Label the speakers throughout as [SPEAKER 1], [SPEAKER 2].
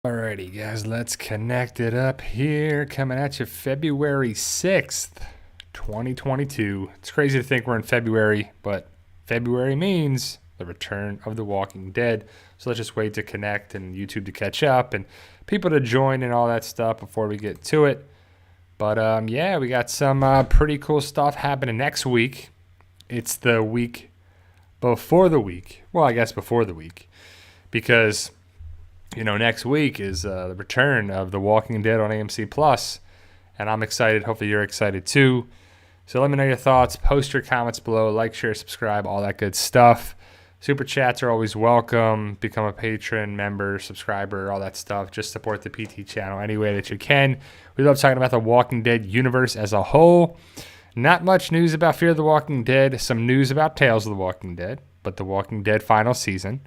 [SPEAKER 1] Alrighty, guys, let's connect it up here. Coming at you February 6th, 2022. It's crazy to think we're in February, but February means the return of The Walking Dead. So let's just wait to connect and YouTube to catch up and people to join and all that stuff before we get to it. But yeah, we got some pretty cool stuff happening next week. It's the week before the week. Well, I guess before the week. Because next week is the return of The Walking Dead on AMC Plus, and I'm excited. Hopefully you're excited too. So let me know your thoughts. Post your comments below. Like, share, subscribe, all that good stuff. Super chats are always welcome. Become a patron, member, subscriber, all that stuff. Just support the PT channel any way that you can. We love talking about the Walking Dead universe as a whole. Not much news about Fear the Walking Dead. Some news about Tales of the Walking Dead, but The Walking Dead final season.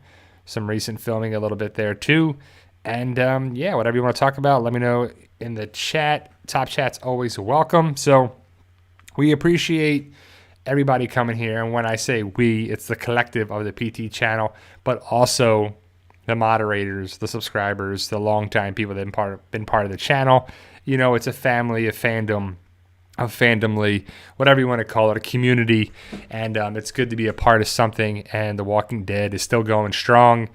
[SPEAKER 1] Some recent filming a little bit there too. And yeah, whatever you want to talk about, let me know in the chat. Top chat's always welcome. So we appreciate everybody coming here. And when I say we, it's the collective of the PT channel, but also the moderators, the subscribers, the longtime people that have been part of the channel. It's a family, a fandom, a fandomly, whatever you want to call it, a community, and it's good to be a part of something, and The Walking Dead is still going strong,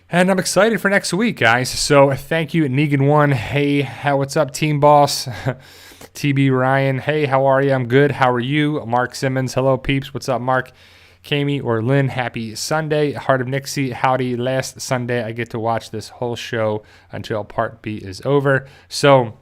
[SPEAKER 1] and I'm excited for next week, guys. So thank you, Negan1. Hey, what's up, Team Boss? TB Ryan, hey, how are you? I'm good. How are you? Mark Simmons, hello, peeps. What's up, Mark? Kami or Lynn, happy Sunday. Heart of Nixie, howdy. Last Sunday, I get to watch this whole show until Part B is over. So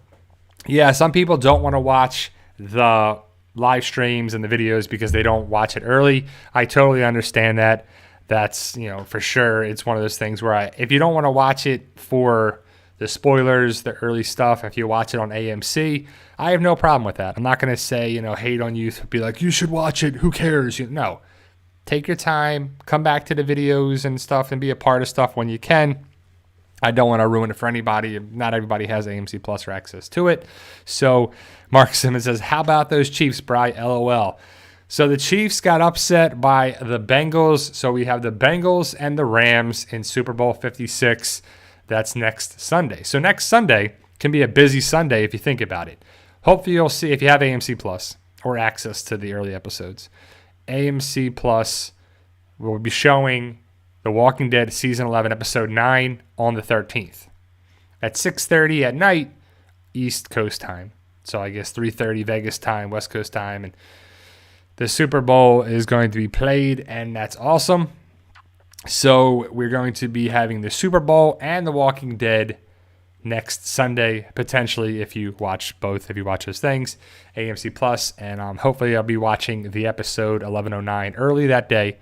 [SPEAKER 1] yeah, some people don't want to watch the live streams and the videos because they don't watch it early. I totally understand that. That's, for sure. It's one of those things where if you don't want to watch it for the spoilers, the early stuff, if you watch it on AMC, I have no problem with that. I'm not going to say, hate on you, be like, you should watch it. Who cares? No. Take your time, come back to the videos and stuff and be a part of stuff when you can. I don't want to ruin it for anybody. Not everybody has AMC Plus or access to it. So Mark Simmons says, how about those Chiefs, Bri? LOL. So the Chiefs got upset by the Bengals. So we have the Bengals and the Rams in Super Bowl 56. That's next Sunday. So next Sunday can be a busy Sunday if you think about it. Hopefully you'll see if you have AMC Plus or access to the early episodes. AMC Plus will be showing The Walking Dead Season 11, Episode 9 on the 13th at 6:30 at night, East Coast time. So I guess 3:30 Vegas time, West Coast time. And the Super Bowl is going to be played, and that's awesome. So we're going to be having the Super Bowl and The Walking Dead next Sunday, potentially, if you watch both, if you watch those things, AMC Plus. And hopefully I'll be watching the episode 11:09 early that day,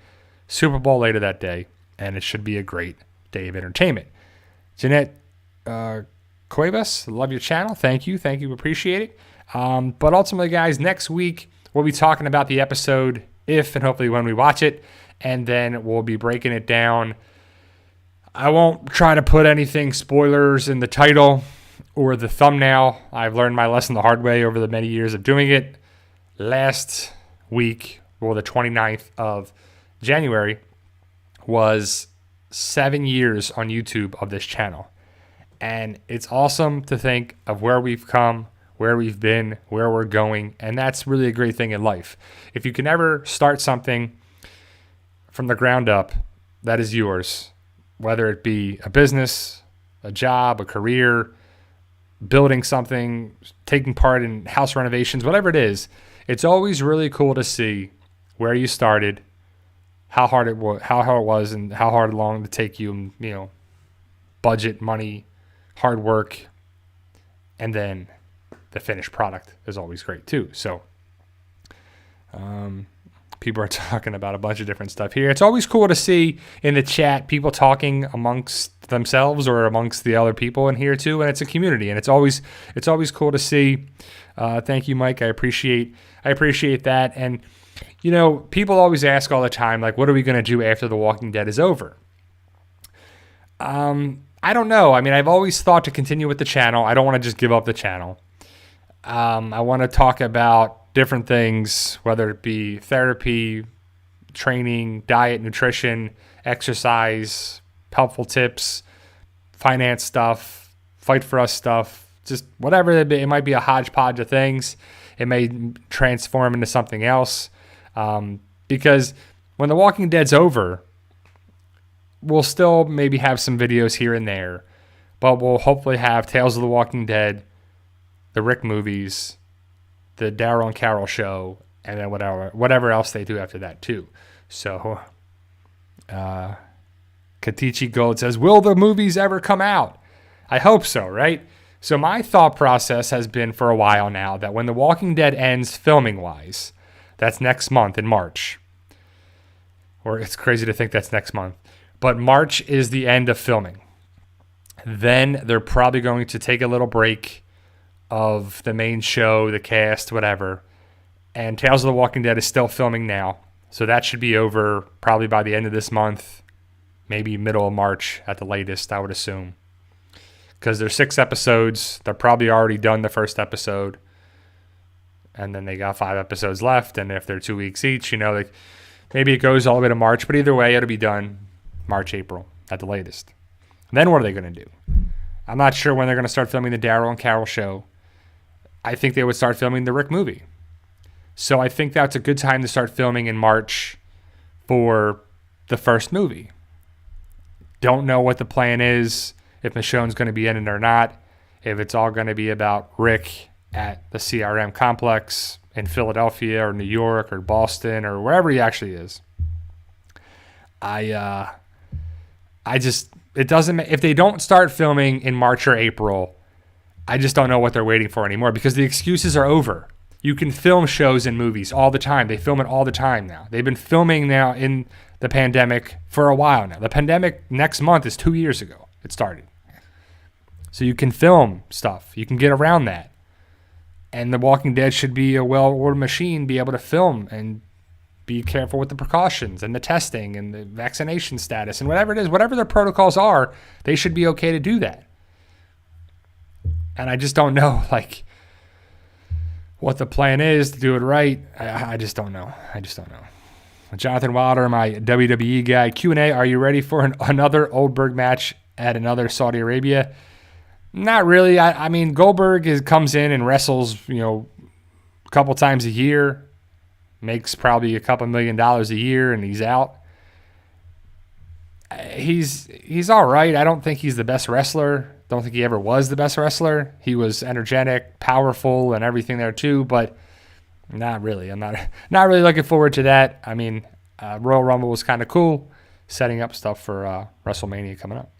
[SPEAKER 1] Super Bowl later that day, and it should be a great day of entertainment. Jeanette Cuevas, love your channel. Thank you. Appreciate it. But ultimately, guys, next week we'll be talking about the episode if and hopefully when we watch it, and then we'll be breaking it down. I won't try to put anything spoilers in the title or the thumbnail. I've learned my lesson the hard way over the many years of doing it. Last week, the 29th of January, was 7 years on YouTube of this channel. And it's awesome to think of where we've come, where we've been, where we're going. And that's really a great thing in life. If you can ever start something from the ground up, that is yours. Whether it be a business, a job, a career, building something, taking part in house renovations, whatever it is, it's always really cool to see where you started, how hard it was, and how long to take you, budget, money, hard work, and then the finished product is always great too. So, people are talking about a bunch of different stuff here. It's always cool to see in the chat people talking amongst themselves or amongst the other people in here too, and it's a community, and it's always cool to see. Thank you, Mike. I appreciate that. And people always ask all the time, like, what are we going to do after The Walking Dead is over? I don't know. I mean, I've always thought to continue with the channel. I don't want to just give up the channel. I want to talk about different things, whether it be therapy, training, diet, nutrition, exercise, helpful tips, finance stuff, Fight For Us stuff, just whatever it might be, a hodgepodge of things. It may transform into something else. Because when The Walking Dead's over, we'll still maybe have some videos here and there, but we'll hopefully have Tales of the Walking Dead, the Rick movies, the Daryl and Carol show, and then whatever else they do after that too. So, Katichi Gold says, will the movies ever come out? I hope so, right? So my thought process has been for a while now that when The Walking Dead ends filming-wise, that's next month in March. Or it's crazy to think that's next month. But March is the end of filming. Then they're probably going to take a little break of the main show, the cast, whatever. And Tales of the Walking Dead is still filming now. So that should be over probably by the end of this month. Maybe middle of March at the latest, I would assume. Because there's 6 episodes. They're probably already done the first episode. And then they got 5 episodes left. And if they're 2 weeks each, like maybe it goes all the way to March. But either way, it'll be done March, April at the latest. Then what are they going to do? I'm not sure when they're going to start filming the Daryl and Carol show. I think they would start filming the Rick movie. So I think that's a good time to start filming in March for the first movie. Don't know what the plan is, if Michonne's going to be in it or not, if it's all going to be about Rick at the CRM complex in Philadelphia or New York or Boston or wherever he actually is. It doesn't, if they don't start filming in March or April, I just don't know what they're waiting for anymore because the excuses are over. You can film shows and movies all the time. They film it all the time now. They've been filming now in the pandemic for a while now. The pandemic next month is 2 years ago. It started. So you can film stuff. You can get around that. And The Walking Dead should be a well-oiled machine, be able to film and be careful with the precautions and the testing and the vaccination status and whatever it is, whatever their protocols are, they should be okay to do that. And I just don't know, what the plan is to do it right. I just don't know. Jonathan Wilder, my WWE guy. Q&A, are you ready for another Oldberg match at another Saudi Arabia? Not really. I mean, Goldberg comes in and wrestles, a couple times a year, makes probably a couple $1 million a year, and he's out. He's all right. I don't think he's the best wrestler. Don't think he ever was the best wrestler. He was energetic, powerful, and everything there too, but not really. I'm not really looking forward to that. I mean, Royal Rumble was kind of cool, setting up stuff for WrestleMania coming up.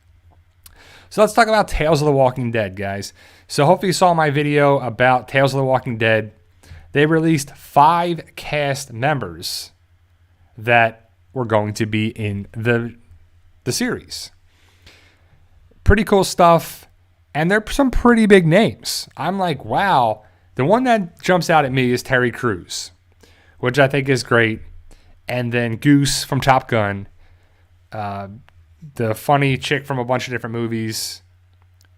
[SPEAKER 1] So let's talk about Tales of the Walking Dead, guys. So hopefully you saw my video about Tales of the Walking Dead. They released 5 cast members that were going to be in the series. Pretty cool stuff, and they're some pretty big names. I'm like, wow. The one that jumps out at me is Terry Crews, which I think is great. And then Goose from Top Gun, the funny chick from a bunch of different movies,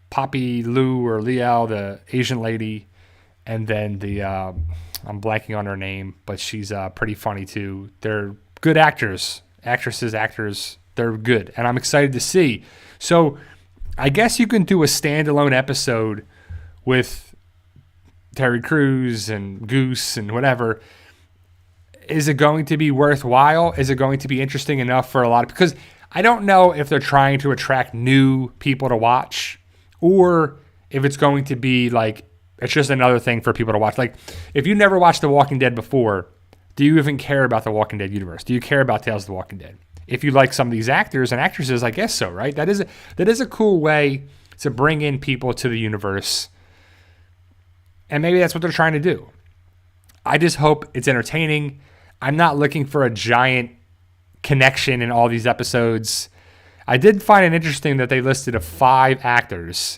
[SPEAKER 1] Poppy Lou or Liao, the Asian lady, and then I'm blanking on her name, but she's pretty funny too. They're good actors. They're good, and I'm excited to see. So I guess you can do a standalone episode with Terry Crews and Goose and whatever. Is it going to be worthwhile? Is it going to be interesting enough for a lot of, because I don't know if they're trying to attract new people to watch or if it's going to be it's just another thing for people to watch. If you never watched The Walking Dead before, do you even care about The Walking Dead universe? Do you care about Tales of the Walking Dead? If you like some of these actors and actresses, I guess so, right? That is a cool way to bring in people to the universe. And maybe that's what they're trying to do. I just hope it's entertaining. I'm not looking for a giant connection in all these episodes. I did find it interesting that they listed 5 actors,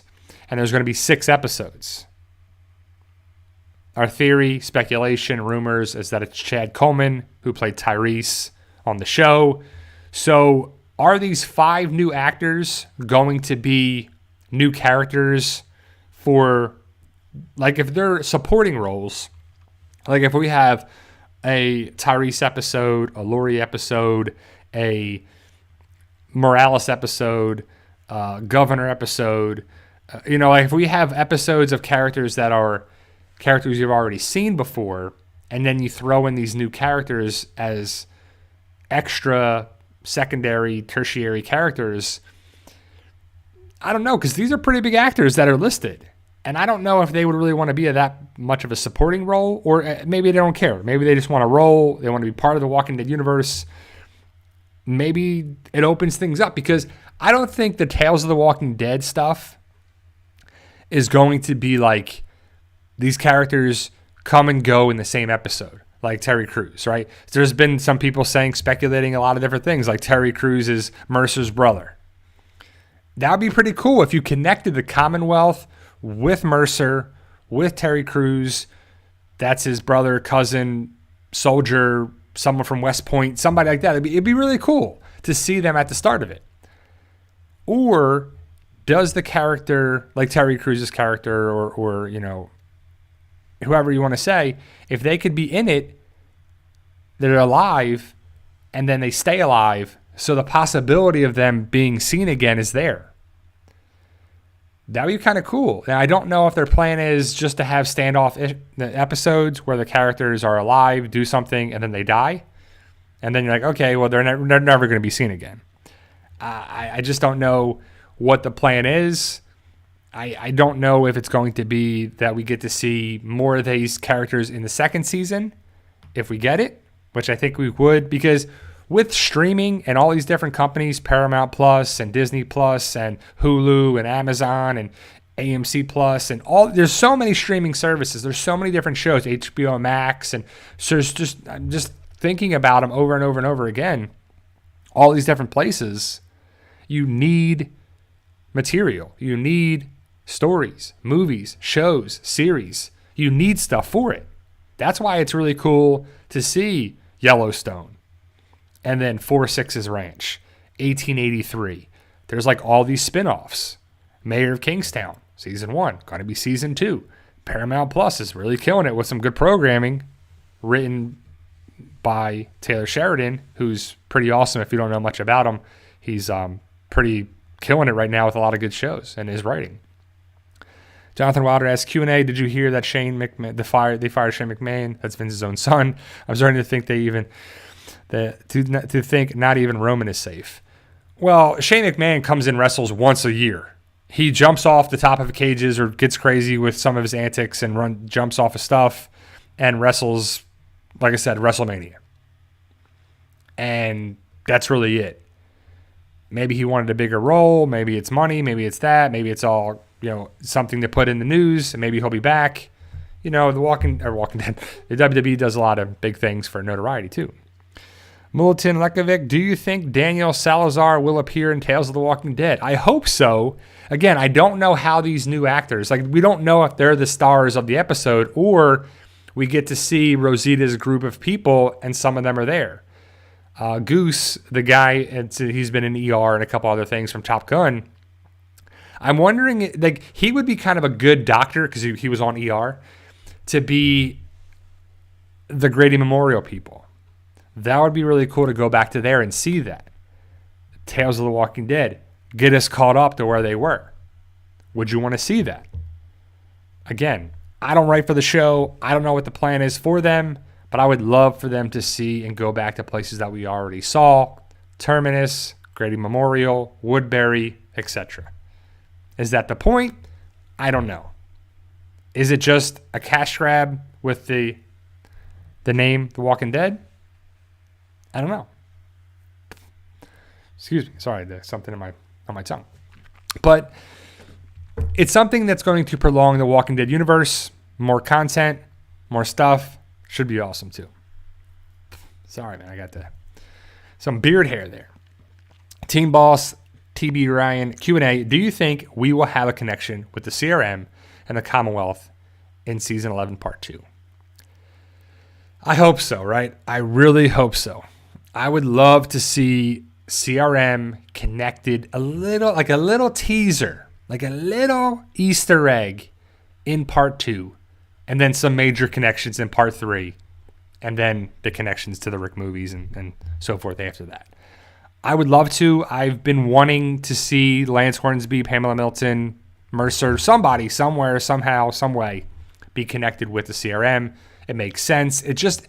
[SPEAKER 1] and there's going to be 6 episodes. Our theory, speculation, rumors is that it's Chad Coleman, who played Tyrese on the show. So are these 5 new actors going to be new characters for, if they're supporting roles, if we have a Tyrese episode, a Lori episode, a Morales episode, governor episode. Like if we have episodes of characters that are characters you've already seen before, and then you throw in these new characters as extra secondary, tertiary characters, I don't know, because these are pretty big actors that are listed. And I don't know if they would really want to be that much of a supporting role, or maybe they don't care. Maybe they just want to roll. They want to be part of the Walking Dead universe. Maybe it opens things up, because I don't think the Tales of the Walking Dead stuff is going to be like these characters come and go in the same episode, like Terry Crews, right? There's been some people speculating a lot of different things, like Terry Crews is Mercer's brother. That would be pretty cool if you connected the Commonwealth with Mercer, with Terry Crews. That's his brother, cousin, soldier, someone from West Point, somebody like that. It'd be really cool to see them at the start of it. Or does the character, like Terry Crews' character, or whoever you want to say, if they could be in it, they're alive, and then they stay alive, so the possibility of them being seen again is there. That would be kind of cool. Now, I don't know if their plan is just to have standoff episodes where the characters are alive, do something, and then they die. And then you're like, okay, well, they're never going to be seen again. I just don't know what the plan is. I don't know if it's going to be that we get to see more of these characters in the second season, if we get it, which I think we would, because with streaming and all these different companies, Paramount Plus and Disney Plus and Hulu and Amazon and AMC Plus and there's so many streaming services. There's so many different shows, HBO Max, and so I'm just thinking about them over and over and over again. All these different places, you need material. You need stories, movies, shows, series. You need stuff for it. That's why it's really cool to see Yellowstone. And then 4-6's Ranch, 1883. There's like all these spinoffs. Mayor of Kingstown, season 1, going to be season 2. Paramount Plus is really killing it with some good programming written by Taylor Sheridan, who's pretty awesome. If you don't know much about him, he's pretty killing it right now with a lot of good shows and his writing. Jonathan Wilder asks, Q&A, did you hear that Shane McMahon, they fired Shane McMahon? That's Vince's own son. I'm starting to think to think not even Roman is safe. Well, Shane McMahon comes in, wrestles once a year. He jumps off the top of the cages or gets crazy with some of his antics and jumps off of stuff and wrestles, like I said, WrestleMania. And that's really it. Maybe he wanted a bigger role. Maybe it's money. Maybe it's that. Maybe it's all, something to put in the news. And maybe he'll be back. The Walking Dead, the WWE does a lot of big things for notoriety too. Militon Lekovic, do you think Daniel Salazar will appear in Tales of the Walking Dead? I hope so. Again, I don't know how these new actors, we don't know if they're the stars of the episode or we get to see Rosita's group of people and some of them are there. Goose, the guy, he's been in ER and a couple other things from Top Gun. I'm wondering, he would be kind of a good doctor because he was on ER to be the Grady Memorial people. That would be really cool to go back to there and see that. Tales of the Walking Dead. Get us caught up to where they were. Would you want to see that? Again, I don't write for the show. I don't know what the plan is for them, but I would love for them to see and go back to places that we already saw. Terminus, Grady Memorial, Woodbury, etc. Is that the point? I don't know. Is it just a cash grab with the name The Walking Dead? I don't know. Excuse me. Sorry, there's something on my tongue. But it's something that's going to prolong the Walking Dead universe. More content, more stuff. Should be awesome too. Sorry, man. I got some beard hair there. Team Boss, TB Ryan, Q&A. Do you think we will have a connection with the CRM and the Commonwealth in Season 11, Part 2? I hope so, right? I really hope so. I would love to see CRM connected a little teaser, like a little Easter egg in Part 2, and then some major connections in Part 3, and then the connections to the Rick movies and so forth after that. I would love to. I've been wanting to see Lance Hornsby, Pamela Milton, Mercer, somebody, somewhere, somehow, some way be connected with the CRM. It makes sense. It just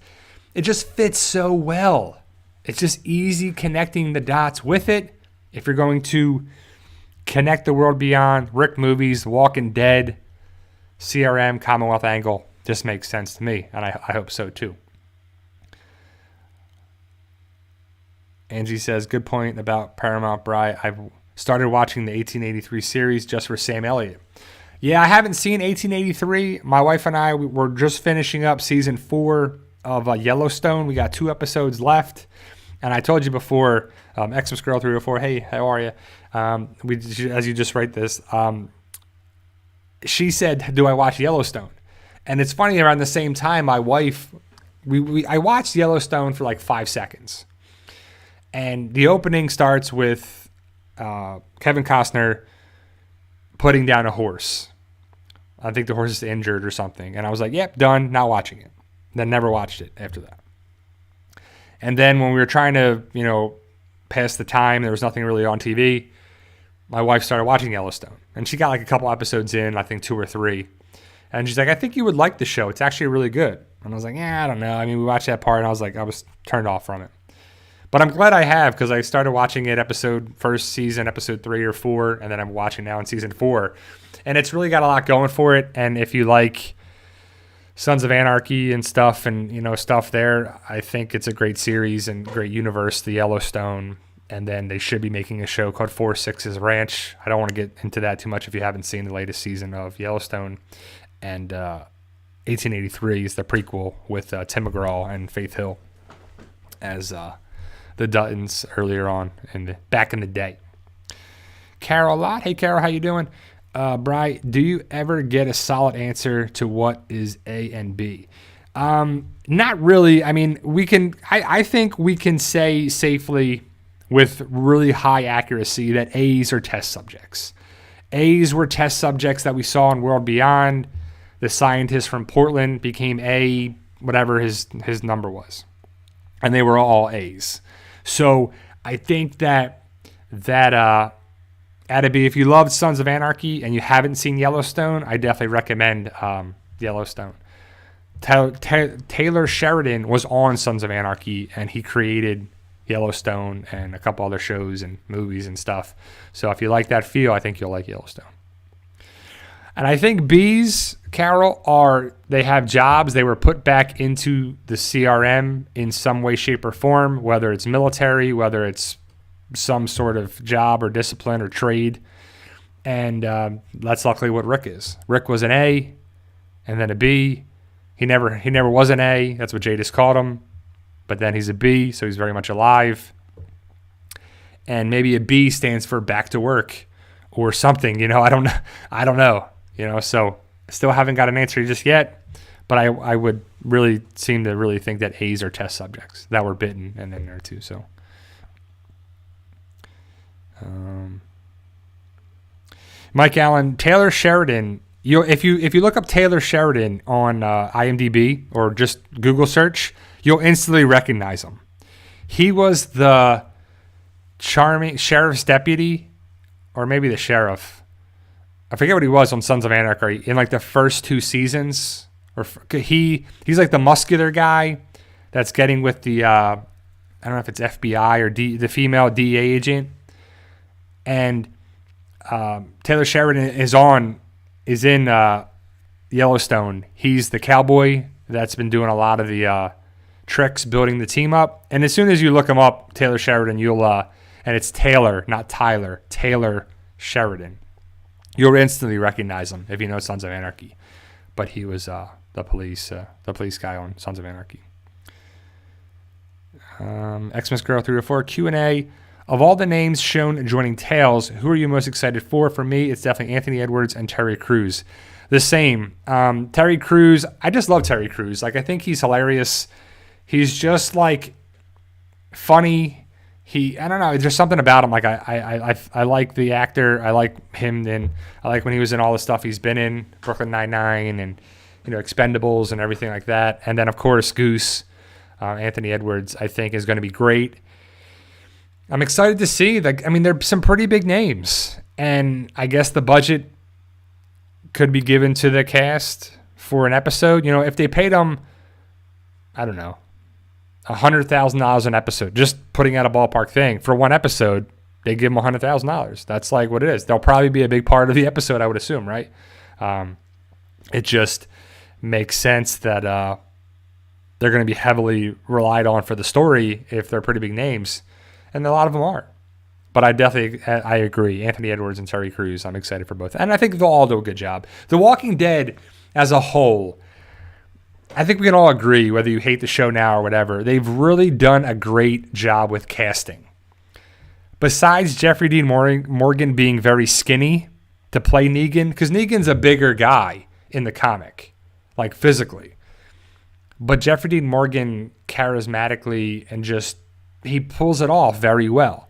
[SPEAKER 1] fits so well. It's just easy connecting the dots with it. If you're going to connect the world beyond, Rick movies, Walking Dead, CRM, Commonwealth angle, just makes sense to me, and I hope so too. Angie says, good point about Paramount, Bry. I've started watching the 1883 series just for Sam Elliott. Yeah, I haven't seen 1883. My wife and I were just finishing up season 4 of Yellowstone. We got 2 episodes left. And I told you before, Xmas Girl 304, hey, how are you? As you just write this, she said, do I watch Yellowstone? And it's funny, around the same time, my wife, I watched Yellowstone for like 5 seconds. And the opening starts with Kevin Costner putting down a horse. I think the horse is injured or something. And I was like, yep, done, not watching it. Then never watched it after that. And then when we were trying to, pass the time, there was nothing really on TV, my wife started watching Yellowstone. And she got like a couple episodes in, I think 2 or 3. And she's like, I think you would like the show. It's actually really good. And I was like, yeah, I don't know. I mean, we watched that part and I was turned off from it. But I'm glad I have, because I started watching it first season, episode 3 or 4, and then I'm watching now in season 4. And it's really got a lot going for it. And if you like Sons of Anarchy and stuff and, stuff there, I think it's a great series and great universe, the Yellowstone. And then they should be making a show called 4-6's Ranch. I don't want to get into that too much if you haven't seen the latest season of Yellowstone. And 1883 is the prequel with Tim McGraw and Faith Hill as the Duttons earlier on back in the day. Carol Lott, hey Carol, how you doing? Bry, do you ever get a solid answer to what is A and B? Not really. I mean, I think we can say safely with really high accuracy that A's are test subjects. A's were test subjects that we saw in World Beyond. The scientist from Portland became A, whatever his number was. And they were all A's. So I think that Atta B, if you loved Sons of Anarchy and you haven't seen Yellowstone, I definitely recommend Yellowstone. Taylor Sheridan was on Sons of Anarchy, and he created Yellowstone and a couple other shows and movies and stuff. So if you like that feel, I think you'll like Yellowstone. And I think B's, Carol, they have jobs. They were put back into the CRM in some way, shape, or form, whether it's military, whether it's some sort of job or discipline or trade. And that's luckily what Rick is. Rick was an A and then a B. He never was an A. That's what Jadis called him. But then he's a B, so he's very much alive. And maybe a B stands for back to work or something. I don't know. So still haven't got an answer just yet. But I would really seem to really think that A's are test subjects that were bitten and in there too. So. Mike Allen, Taylor Sheridan. If you look up Taylor Sheridan on IMDb or just Google search, you'll instantly recognize him. He was the charming sheriff's deputy, or maybe the sheriff. I forget what he was on Sons of Anarchy in like the first 2 seasons. Or he's like the muscular guy that's getting with the I don't know if it's FBI or the female DEA agent. And Taylor Sheridan is in Yellowstone. He's the cowboy that's been doing a lot of the tricks, building the team up. And as soon as you look him up, Taylor Sheridan, and it's Taylor, not Tyler, Taylor Sheridan. You'll instantly recognize him if you know Sons of Anarchy. But he was the police guy on Sons of Anarchy. Xmas Girl 304 Q&A. Of all the names shown joining Tails, who are you most excited for? For me, it's definitely Anthony Edwards and Terry Crews. The same. Terry Crews, I just love Terry Crews. Like, I think he's hilarious. He's just like funny. I don't know. There's something about him. Like I like the actor. I like him. And I like when he was in all the stuff he's been in, Brooklyn Nine-Nine and Expendables and everything like that. And then of course Goose, Anthony Edwards, I think is going to be great. I'm excited to see. There's some pretty big names. And I guess the budget could be given to the cast for an episode. You know, if they paid them, I don't know, $100,000 an episode, just putting out a ballpark thing for one episode, they give them $100,000. That's like what it is. They'll probably be a big part of the episode, I would assume, right? It just makes sense that they're going to be heavily relied on for the story if they're pretty big names, and a lot of them are. But I agree. Anthony Edwards and Terry Crews, I'm excited for both. And I think they'll all do a good job. The Walking Dead as a whole, I think we can all agree, whether you hate the show now or whatever, they've really done a great job with casting. Besides Jeffrey Dean Morgan being very skinny to play Negan, because Negan's a bigger guy in the comic, like physically. But Jeffrey Dean Morgan charismatically and just, he pulls it off very well.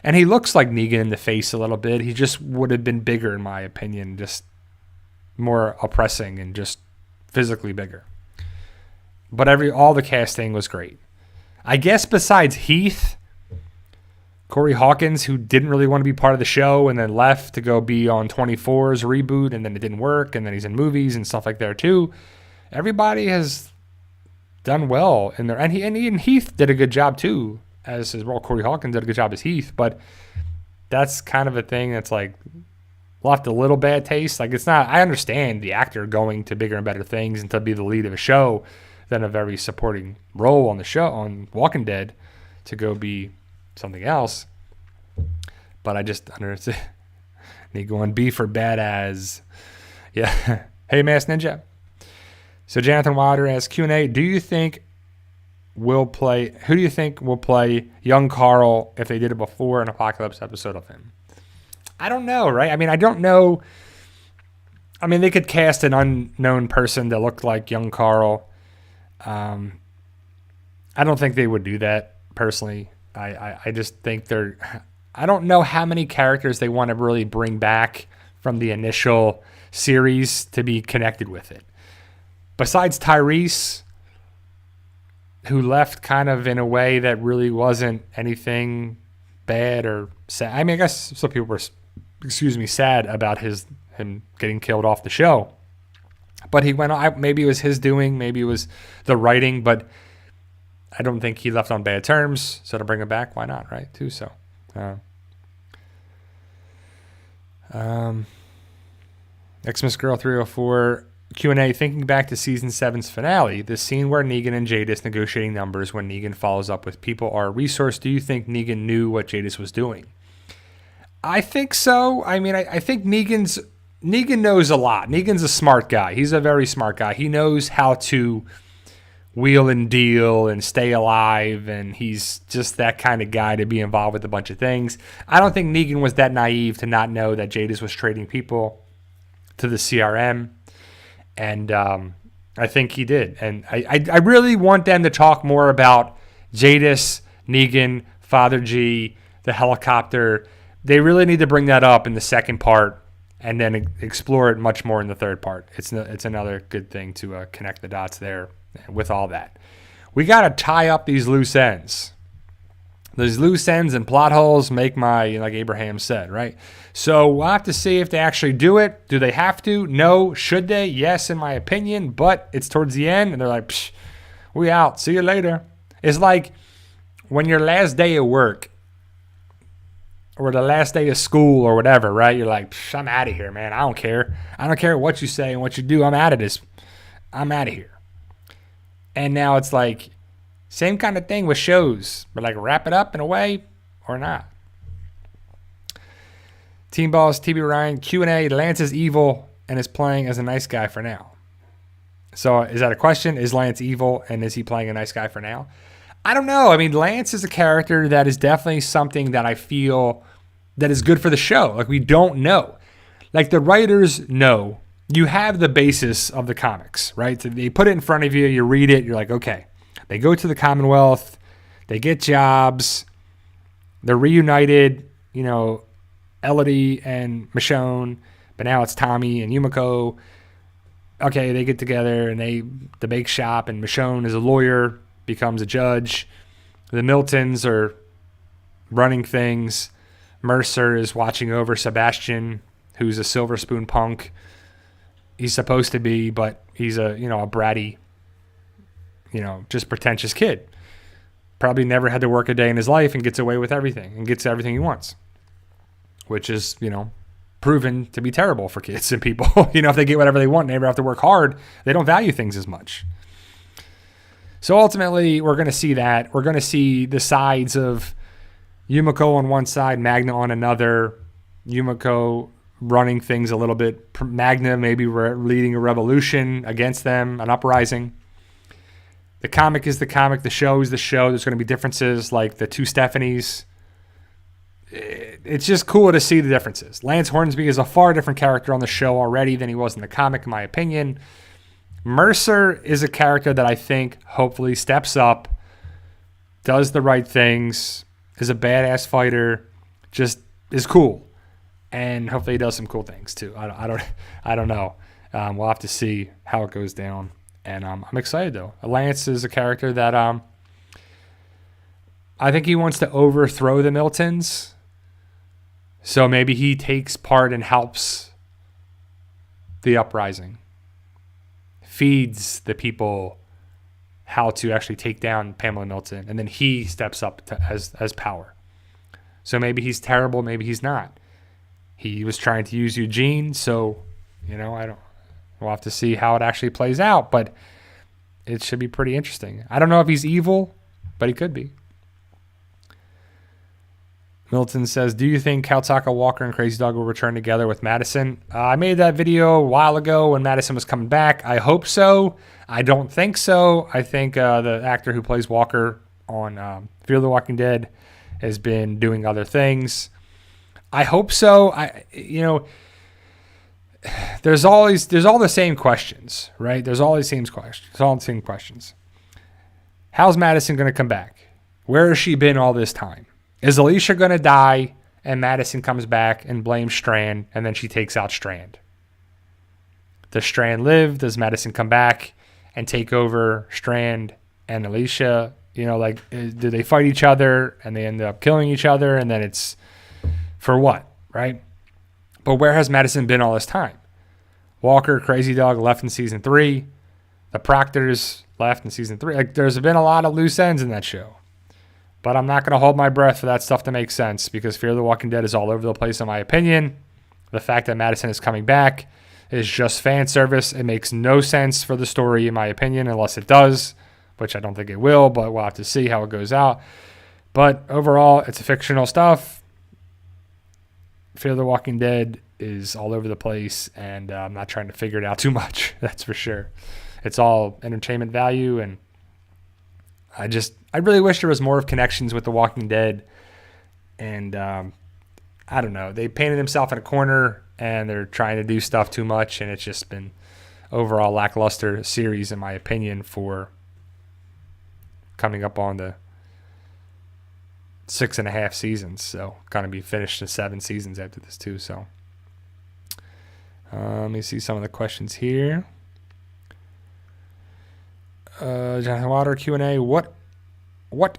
[SPEAKER 1] And he looks like Negan in the face a little bit. He just would have been bigger, in my opinion, just more oppressing and just physically bigger. But all the casting was great. I guess besides Heath, Corey Hawkins, who didn't really want to be part of the show and then left to go be on 24's reboot, and then it didn't work, and then he's in movies and stuff like that too. Everybody has done well in there. And Heath did a good job too. As well, Corey Hawkins did a good job as Heath, but that's kind of a thing that's like left a little bad taste. Like, it's not, I understand the actor going to bigger and better things and to be the lead of a show than a very supporting role on the show, on Walking Dead, to go be something else. But I just understand. Need going B for bad as. Yeah. Hey, Mass Ninja. So Jonathan Wilder asks Q&A, who do you think will play young Carl if they did it before an Apocalypse episode of him? I don't know, right? I don't know. They could cast an unknown person that looked like young Carl. I don't think they would do that, personally. I just think I don't know how many characters they want to really bring back from the initial series to be connected with it. Besides Tyrese, who left kind of in a way that really wasn't anything bad or sad. I guess some people were, sad about him getting killed off the show. But he went on, maybe it was his doing, maybe it was the writing, but I don't think he left on bad terms. So to bring him back, why not, right? Too, so. Xmas Girl 304 Q&A, thinking back to season 7's finale, the scene where Negan and Jadis negotiating numbers when Negan follows up with people are a resource. Do you think Negan knew what Jadis was doing? I think so. I think Negan knows a lot. Negan's a smart guy. He's a very smart guy. He knows how to wheel and deal and stay alive, and he's just that kind of guy to be involved with a bunch of things. I don't think Negan was that naive to not know that Jadis was trading people to the CRM. And I think he did. And I really want them to talk more about Jadis, Negan, Father G, the helicopter. They really need to bring that up in the second part and then explore it much more in the third part. It's another good thing to connect the dots there with all that. We got to tie up these loose ends. Those loose ends and plot holes make like Abraham said, right? So we'll have to see if they actually do it. Do they have to? No. Should they? Yes, in my opinion. But it's towards the end, and they're like, psh, we out. See you later. It's like when your last day of work or the last day of school or whatever, right? You're like, psh, I'm out of here, man. I don't care. I don't care what you say and what you do. I'm out of this. I'm out of here. And now it's like, same kind of thing with shows, but like wrap it up in a way or not. Team Boss, TB Ryan, Q&A, Lance is evil and is playing as a nice guy for now. So is that a question? Is Lance evil and is he playing a nice guy for now? I don't know. Lance is a character that is definitely something that I feel that is good for the show. Like, we don't know. Like, the writers know. You have the basis of the comics, right? So they put it in front of you, you read it, you're like, okay. They go to the Commonwealth, they get jobs, they're reunited, Elodie and Michonne, but now it's Tommy and Yumiko. Okay, they get together and the bake shop, and Michonne is a lawyer, becomes a judge. The Miltons are running things. Mercer is watching over Sebastian, who's a Silver Spoon punk. He's supposed to be, but he's a bratty, just pretentious kid. Probably never had to work a day in his life and gets away with everything and gets everything he wants, which is, proven to be terrible for kids and people. If they get whatever they want and never have to work hard, they don't value things as much. So ultimately, we're going to see that. We're going to see the sides of Yumiko on one side, Magna on another. Yumiko running things a little bit. Magna maybe leading a revolution against them, an uprising. The comic is the comic. The show is the show. There's going to be differences like the two Stephanies. It's just cool to see the differences. Lance Hornsby is a far different character on the show already than he was in the comic, in my opinion. Mercer is a character that I think hopefully steps up, does the right things, is a badass fighter, just is cool. And hopefully he does some cool things too. I don't know. We'll have to see how it goes down. And I'm excited though. Lance is a character that I think he wants to overthrow the Miltons. So maybe he takes part and helps the uprising. Feeds the people how to actually take down Pamela Milton. And then he steps up as power. So maybe he's terrible, maybe he's not. He was trying to use Eugene, so we'll have to see how it actually plays out, but it should be pretty interesting. I don't know if he's evil, but he could be. Milton says, do you think Taka, Walker, and Crazy Dog will return together with Madison? I made that video a while ago when Madison was coming back. I hope so. I don't think so. I think the actor who plays Walker on Fear the Walking Dead has been doing other things. I hope so. There's all the same questions, right? There's all the same questions. It's all the same questions. How's Madison going to come back? Where has she been all this time? Is Alicia going to die and Madison comes back and blames Strand and then she takes out Strand? Does Strand live? Does Madison come back and take over Strand and Alicia? Do they fight each other and they end up killing each other and then it's for what, right? But where has Madison been all this time? Walker, Crazy Dog left in season 3. The Proctors left in season 3. There's been a lot of loose ends in that show. But I'm not going to hold my breath for that stuff to make sense because Fear the Walking Dead is all over the place in my opinion. The fact that Madison is coming back is just fan service. It makes no sense for the story in my opinion unless it does, which I don't think it will, but we'll have to see how it goes out. But overall, it's fictional stuff. Fear the Walking Dead is all over the place, and I'm not trying to figure it out too much. That's for sure. It's all entertainment value, and I really wish there was more of connections with The Walking Dead. And I don't know. They painted themselves in a corner, and they're trying to do stuff too much, and it's just been overall lackluster series, in my opinion, for coming up on the 6.5 seasons, so gonna be finished in 7 seasons after this too. So let me see some of the questions here. Jonathan Water Q&A. What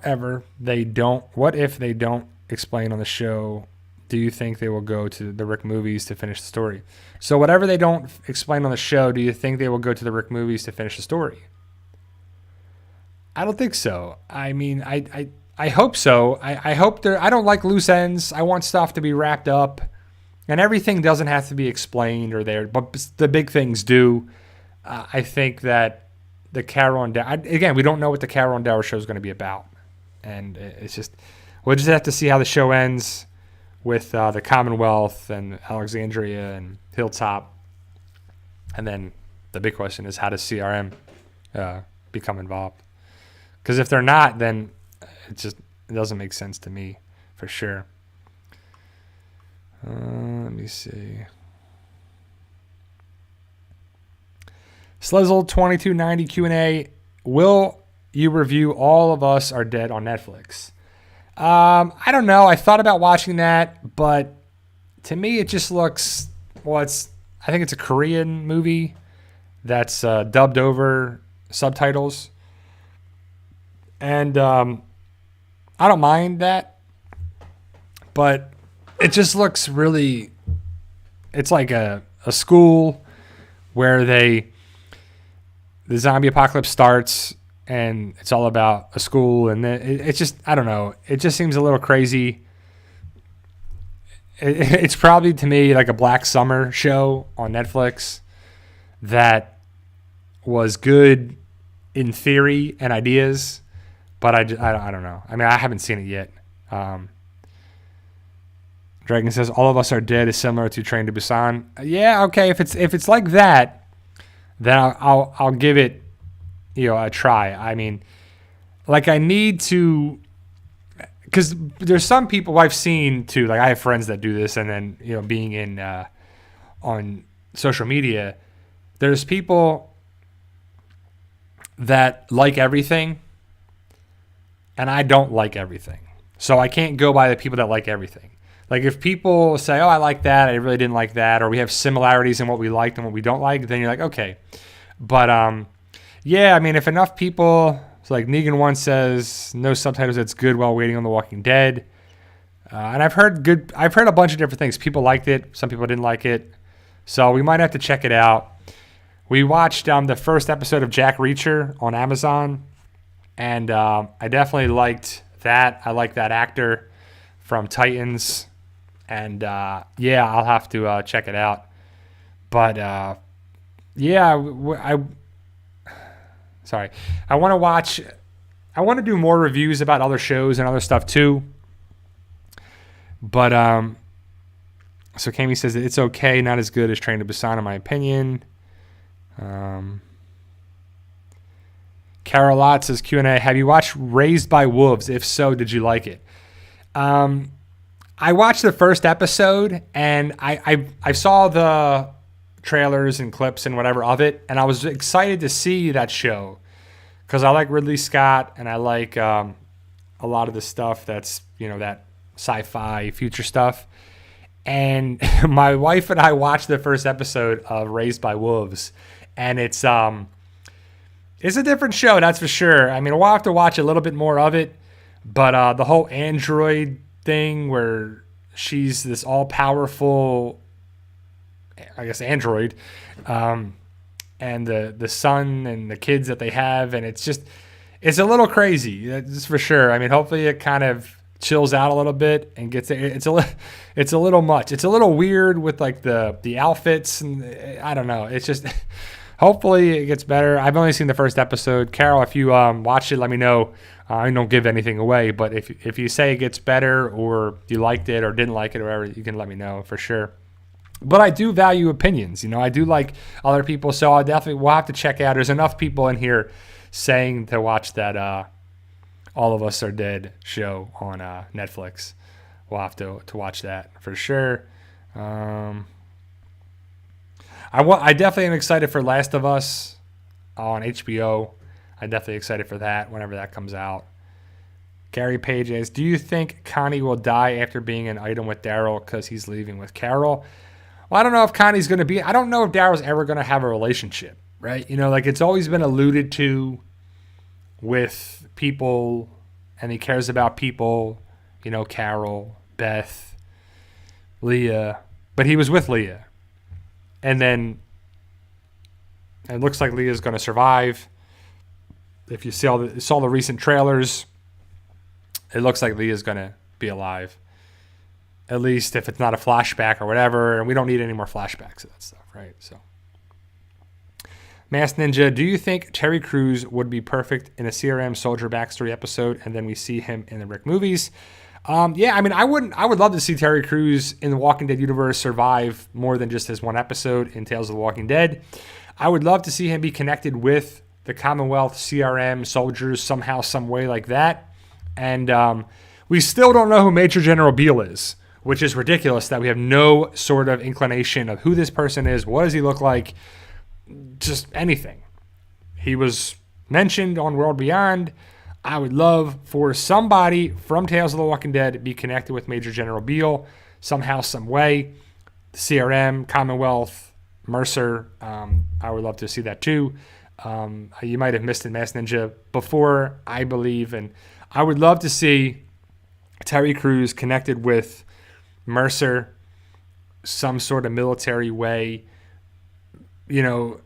[SPEAKER 1] if they don't explain on the show? Do you think they will go to the Rick movies to finish the story? So whatever they don't explain on the show, do you think they will go to the Rick movies to finish the story? I don't think so. I mean, I hope so. I hope I don't like loose ends. I want stuff to be wrapped up. And everything doesn't have to be explained or there, but the big things do. I think that the Carol and Dower, again, we don't know what the Carol and Dower show is going to be about. And it's just, we'll just have to see how the show ends with the Commonwealth and Alexandria and Hilltop. And then the big question is, how does CRM become involved? Because if they're not, then it doesn't make sense to me, for sure. Let me see. Slizzle2290 Q&A. Will you review All of Us Are Dead on Netflix? I don't know. I thought about watching that, but to me it just looks, I think it's a Korean movie that's dubbed over subtitles. And I don't mind that. But it just looks really, it's like a school where the zombie apocalypse starts, and it's all about a school, and then it's just, I don't know, it just seems a little crazy. It's probably, to me, like a Black Summer show on Netflix that was good in theory and ideas, but I don't know. I mean, I haven't seen it yet. Dragon says, All of Us Are Dead is similar to Train to Busan. Yeah, okay, if it's like that, then I'll give it, a try. I mean, like, I need to, because there's some people I've seen too, like I have friends that do this, and then, being in on social media, there's people that like everything, and I don't like everything. So I can't go by the people that like everything. Like, if people say, oh, I like that, I really didn't like that, or we have similarities in what we liked and what we don't like, then you're like, okay. But, yeah, I mean, if enough people, so like Negan1 says, no subtitles, it's good while waiting on The Walking Dead. And I've heard a bunch of different things. People liked it, some people didn't like it. So we might have to check it out. We watched the first episode of Jack Reacher on Amazon, and I definitely liked that. I like that actor from Titans. And, yeah, I'll have to check it out. But, yeah, I want to do more reviews about other shows and other stuff, too. But, so Kami says that it's okay, not as good as Train to Busan, in my opinion. Carol Lott says, Q&A, have you watched Raised by Wolves? If so, did you like it? I watched the first episode, and I saw the trailers and clips and whatever of it, and I was excited to see that show because I like Ridley Scott, and I like a lot of the stuff that's, that sci-fi future stuff. And my wife and I watched the first episode of Raised by Wolves, and it's a different show, that's for sure. I mean, we'll have to watch a little bit more of it, but the whole android thing where she's this all-powerful, I guess, android, and the son and the kids that they have, and it's a little crazy, that's for sure. I mean, hopefully it kind of chills out a little bit and gets it. It's a little much. It's a little weird with like the outfits, and I don't know. It's just hopefully it gets better. I've only seen the first episode. Carol, if you watched it, let me know. I don't give anything away, but if you say it gets better, or you liked it or didn't like it or whatever, you can let me know for sure. But I do value opinions. I do like other people, so we'll have to check out. There's enough people in here saying to watch that All of Us Are Dead show on Netflix. We'll have to watch that for sure. I definitely am excited for Last of Us on HBO. I'm definitely excited for that whenever that comes out. Gary Page asks, do you think Connie will die after being an item with Daryl because he's leaving with Carol? Well, I don't know if Connie's going to be. I don't know if Daryl's ever going to have a relationship, right? Like it's always been alluded to with people, and he cares about people, Carol, Beth, Leah. But he was with Leah. And then it looks like Leah's going to survive. If you saw the recent trailers, it looks like Leah's going to be alive. At least if it's not a flashback or whatever. And we don't need any more flashbacks of that stuff, right? So, Masked Ninja, do you think Terry Crews would be perfect in a CRM Soldier backstory episode, and then we see him in the Rick movies? Yeah, I mean, I would love to see Terry Crews in the Walking Dead universe survive more than just his one episode in Tales of the Walking Dead. I would love to see him be connected with the Commonwealth, CRM, soldiers, somehow, some way like that. And we still don't know who Major General Beale is, which is ridiculous that we have no sort of inclination of who this person is, what does he look like, just anything. He was mentioned on World Beyond. I would love for somebody from Tales of the Walking Dead to be connected with Major General Beale somehow, some way. CRM, Commonwealth, Mercer. I would love to see that too. You might have missed it, Masked Ninja, before, I believe. And I would love to see Terry Crews connected with Mercer some sort of military way, you know,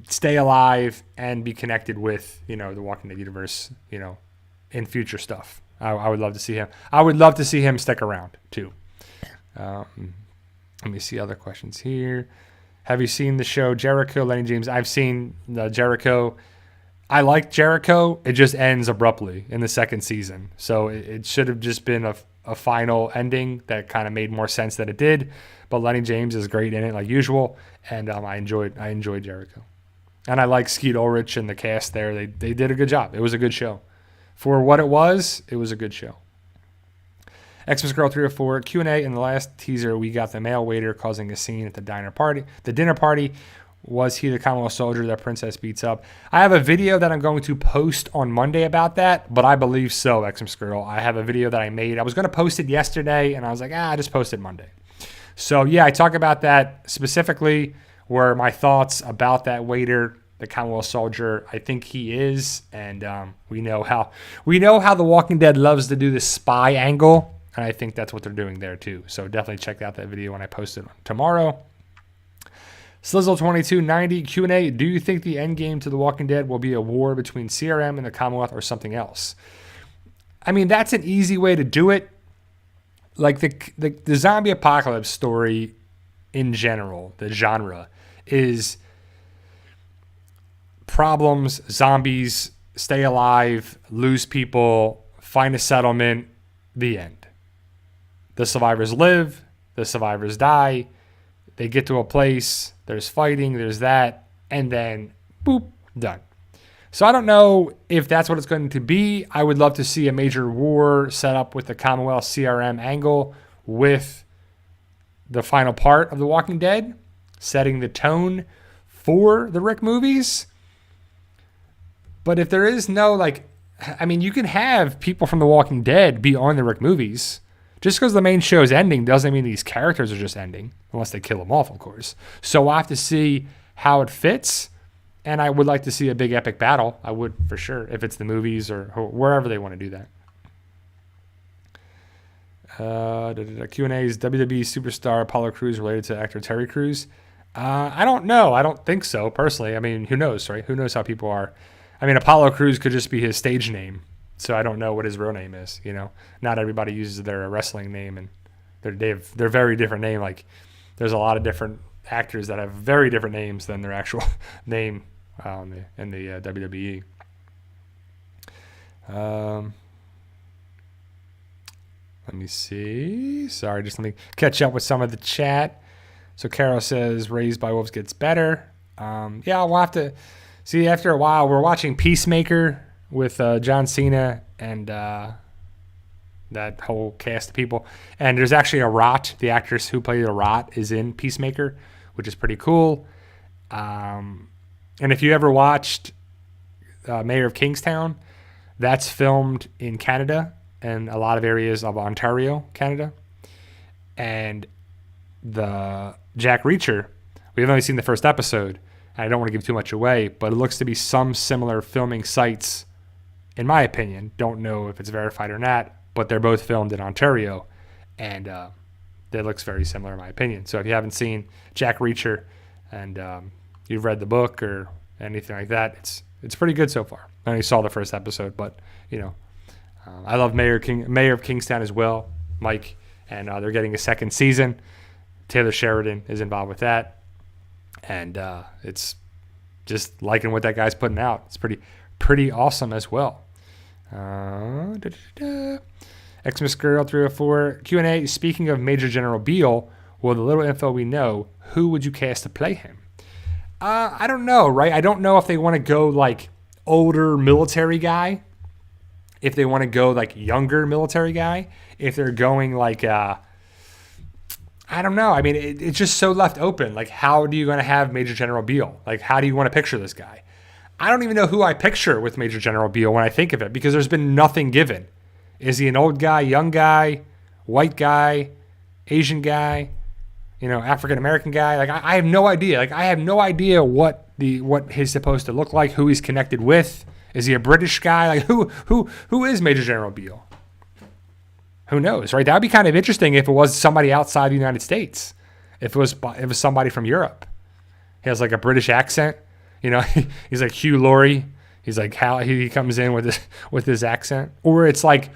[SPEAKER 1] stay alive and be connected with, you know, the Walking Dead universe, you know, in future stuff. I would love to see him. I would love to see him stick around too. Let me see other questions here. Have you seen the show Jericho, Lenny James? I've seen Jericho. I like Jericho. It just ends abruptly in the second season. So it should have just been a final ending that kind of made more sense than it did. But Lenny James is great in it like usual. And I enjoyed Jericho. And I like Skeet Ulrich and the cast there. They did a good job. It was a good show. For what it was a good show. Xmas Girl 304 Q&A. In the last teaser, we got the male waiter causing a scene at the dinner party. Was he the Commonwealth soldier that Princess beats up? I have a video that I'm going to post on Monday about that, but I believe so, Xmas Girl. I have a video that I made. I was going to post it yesterday, and I was like, I just post it Monday. So, yeah, I talk about that specifically, where my thoughts about that waiter, the Commonwealth soldier, I think he is, and we know how The Walking Dead loves to do the spy angle, and I think that's what they're doing there too. So definitely check out that video when I post it tomorrow. Slizzle2290 Q&A. Do you think the end game to The Walking Dead will be a war between CRM and the Commonwealth or something else? I mean, that's an easy way to do it. Like the zombie apocalypse story in general, the genre, is problems, zombies, stay alive, lose people, find a settlement, the end. The survivors live, the survivors die, they get to a place, there's fighting, there's that, and then, boop, done. So I don't know if that's what it's going to be. I would love to see a major war set up with the Commonwealth CRM angle with the final part of The Walking Dead, setting the tone for the Rick movies. But if there is no, you can have people from The Walking Dead be on the Rick movies. Just because the main show is ending doesn't mean these characters are just ending, unless they kill them off, of course. So we'll have to see how it fits, and I would like to see a big epic battle. I would, for sure, if it's the movies or wherever they want to do that. Q&A is WWE superstar Apollo Crews related to actor Terry Crews? I don't know. I don't think so, personally. I mean, who knows, right? Who knows how people are? I mean, Apollo Crews could just be his stage name. So I don't know what his real name is, you know. Not everybody uses their wrestling name, and they're very different name. Like, there's a lot of different actors that have very different names than their actual name in the WWE. Let me see. Sorry, just let me catch up with some of the chat. So Carol says, Raised by Wolves gets better. Yeah, we'll have to see after a while. We're watching Peacemaker with John Cena and that whole cast of people. And there's actually a Rot. The actress who played a Rot is in Peacemaker, which is pretty cool. And if you ever watched Mayor of Kingstown, that's filmed in Canada and a lot of areas of Ontario, Canada. And the Jack Reacher, we've only seen the first episode. I don't want to give too much away, but it looks to be some similar filming sites, in my opinion. Don't know if it's verified or not, but they're both filmed in Ontario, and that looks very similar in my opinion. So if you haven't seen Jack Reacher and you've read the book or anything like that, it's pretty good so far. I only saw the first episode, but you know, I love Mayor of Kingstown as well, Mike, and they're getting a second season. Taylor Sheridan is involved with that. And it's just liking what that guy's putting out. It's pretty awesome as well. Xmas Girl 304 Q&A. Speaking of Major General Beale, with the little info we know, who would you cast to play him? I don't know, right? I don't know if they want to go like older military guy, if they want to go like younger military guy, if they're going like I don't know. I mean, it's just so left open. Like, how are you going to have Major General Beale? Like, how do you want to picture this guy? I don't even know who I picture with Major General Beale when I think of it, because there's been nothing given. Is he an old guy, young guy, white guy, Asian guy, African-American guy? Like, I have no idea. Like, I have no idea what he's supposed to look like, who he's connected with. Is he a British guy? Like, who is Major General Beale? Who knows, right? That would be kind of interesting if it was somebody outside the United States. If it was somebody from Europe. He has like a British accent. You know, he's like Hugh Laurie. He's like how he comes in with his accent. Or it's like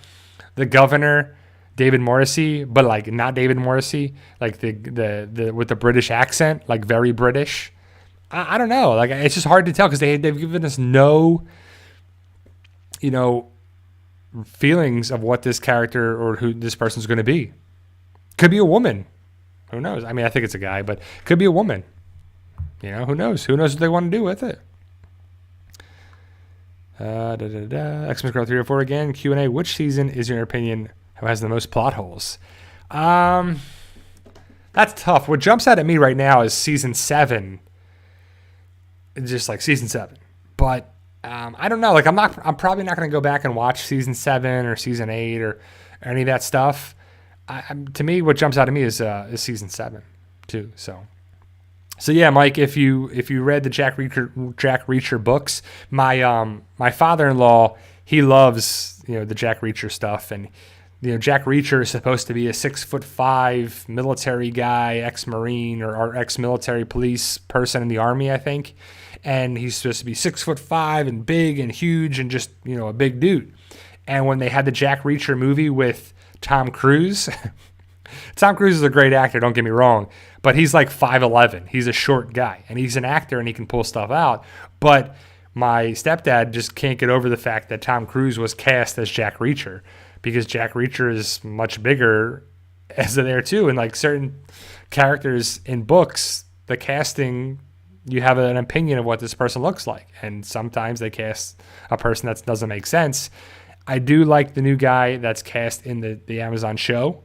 [SPEAKER 1] the governor, David Morrissey, but like not David Morrissey, like the with the British accent, like very British. I don't know. Like it's just hard to tell because they've given us no, you know, feelings of what this character or who this person's going to be. Could be a woman. Who knows? I mean, I think it's a guy, but could be a woman. You know, who knows? Who knows what they want to do with it? Xmas Girl 304 again. Q&A. Which season is, in your opinion, who has the most plot holes? That's tough. What jumps out at me right now is season 7. Just like season 7. But I don't know. Like I'm probably not going to go back and watch season 7 or season 8 or any of that stuff. To me, what jumps out at me is season 7 too. So yeah, Mike, if you read the Jack Reacher books, my father-in-law, he loves, you know, the Jack Reacher stuff, and you know, Jack Reacher is supposed to be a 6'5" military guy, ex-Marine or ex-military police person in the Army, I think, and he's supposed to be 6'5" and big and huge and just, you know, a big dude. And when they had the Jack Reacher movie with Tom Cruise. Tom Cruise is a great actor, don't get me wrong, but he's like 5'11". He's a short guy, and he's an actor, and he can pull stuff out. But my stepdad just can't get over the fact that Tom Cruise was cast as Jack Reacher because Jack Reacher is much bigger as there too. And like certain characters in books, the casting, you have an opinion of what this person looks like, and sometimes they cast a person that doesn't make sense. I do like the new guy that's cast in the Amazon show.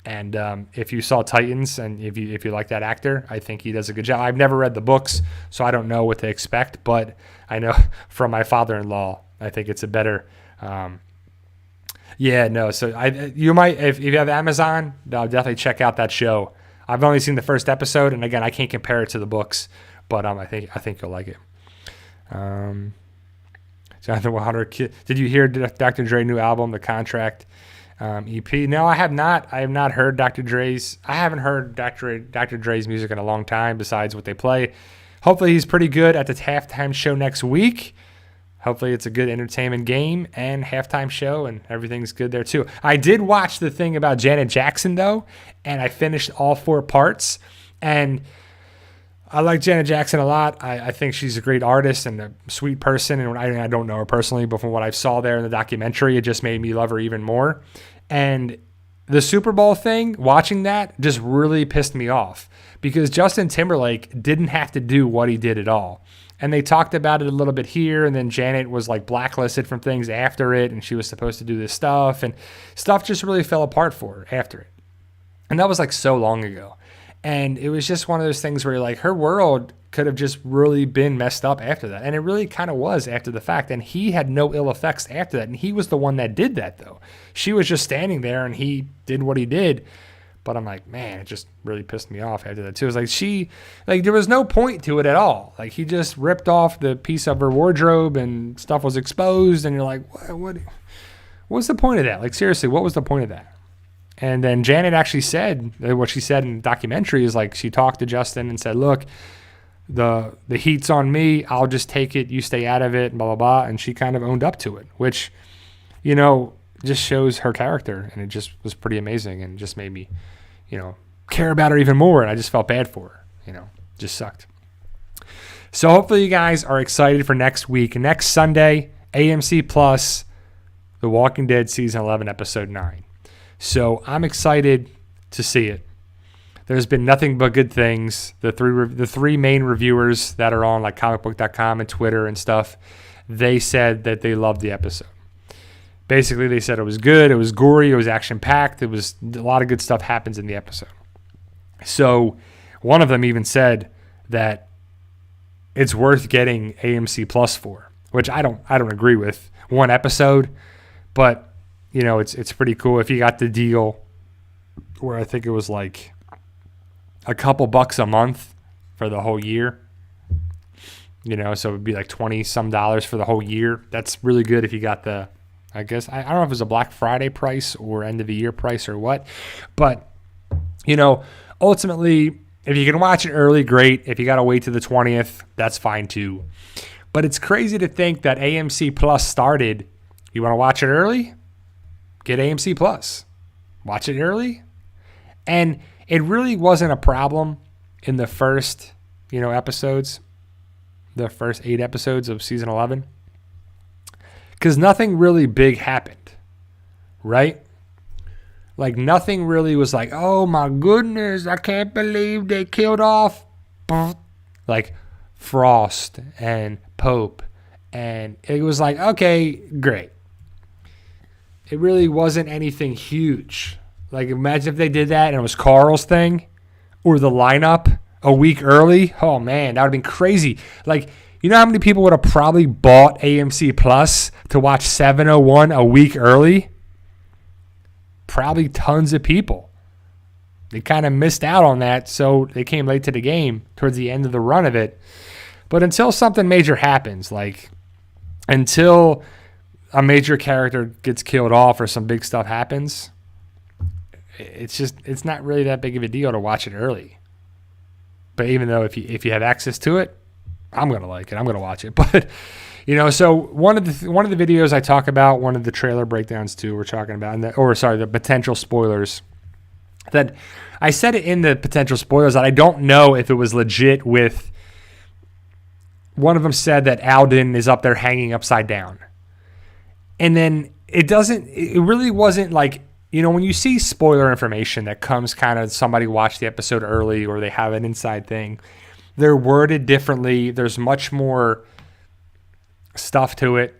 [SPEAKER 1] And if you saw Titans and if you like that actor, I think he does a good job. I've never read the books, so I don't know what to expect. But I know from my father-in-law, I think it's a better. So you might if you have Amazon, definitely check out that show. I've only seen the first episode, and again, I can't compare it to the books, but I think you'll like it. Jonathan 100. Did you hear Dr. Dre's new album, The Contract? EP. No, I have not. I have not heard Dr. Dre's. I haven't heard Dr. Dre's music in a long time besides what they play. Hopefully he's pretty good at the halftime show next week. Hopefully it's a good entertainment game and halftime show and everything's good there too. I did watch the thing about Janet Jackson though, and I finished all 4 parts, and I like Janet Jackson a lot. I think she's a great artist and a sweet person, and I don't know her personally, but from what I saw there in the documentary, it just made me love her even more. And the Super Bowl thing, watching that, just really pissed me off because Justin Timberlake didn't have to do what he did at all. And they talked about it a little bit here, and then Janet was like blacklisted from things after it, and she was supposed to do this stuff, and stuff just really fell apart for her after it. And that was like so long ago. And it was just one of those things where you're like, her world could have just really been messed up after that. And it really kind of was after the fact. And he had no ill effects after that. And he was the one that did that, though. She was just standing there, and he did what he did. But I'm like, man, it just really pissed me off after that, too. It was like, there was no point to it at all. Like, he just ripped off the piece of her wardrobe, and stuff was exposed. And you're like, what's the point of that? Like, seriously, what was the point of that? And then Janet actually said what she said in the documentary is like she talked to Justin and said, look, the heat's on me. I'll just take it. You stay out of it, blah, blah, blah. And she kind of owned up to it, which, you know, just shows her character. And it just was pretty amazing and just made me, you know, care about her even more. And I just felt bad for her, you know, just sucked. So hopefully you guys are excited for next week. Next Sunday, AMC Plus, The Walking Dead Season 11, Episode 9. So I'm excited to see it. There's been nothing but good things. The three main reviewers that are on like comicbook.com and Twitter and stuff, they said that they loved the episode. Basically, they said it was good, it was gory, it was action-packed, it was a lot of good stuff happens in the episode. So one of them even said that it's worth getting AMC Plus for, which I don't agree with. One episode, but you know, it's pretty cool if you got the deal where I think it was like a couple bucks a month for the whole year. You know, so it would be like $20 some for the whole year. That's really good if you got the I guess. I don't know if it was a Black Friday price or end of the year price or what. But, ultimately, if you can watch it early, great. If you got to wait to the 20th, that's fine too. But it's crazy to think that AMC Plus started. You want to watch it early? Get AMC Plus. Watch it early. And it really wasn't a problem in the first, episodes. The first 8 episodes of season 11. Because nothing really big happened. Right? Like nothing really was like, oh my goodness, I can't believe they killed off like Frost and Pope. And it was like, okay, great. It really wasn't anything huge. Like imagine if they did that and it was Carl's thing or the lineup a week early. Oh man, that would have been crazy. Like, you know how many people would have probably bought AMC Plus to watch 701 a week early? Probably tons of people. They kind of missed out on that, so they came late to the game towards the end of the run of it. But until something major happens, like until a major character gets killed off or some big stuff happens, it's not really that big of a deal to watch it early. But even though if you have access to it, I'm gonna like it. I'm gonna watch it. But so one of the videos I talk about, one of the trailer breakdowns too, we're talking about, the potential spoilers. That I said it in the potential spoilers that I don't know if it was legit. With one of them said that Alden is up there hanging upside down, and then it really wasn't like, when you see spoiler information that comes kind of somebody watched the episode early or they have an inside thing, they're worded differently. There's much more stuff to it.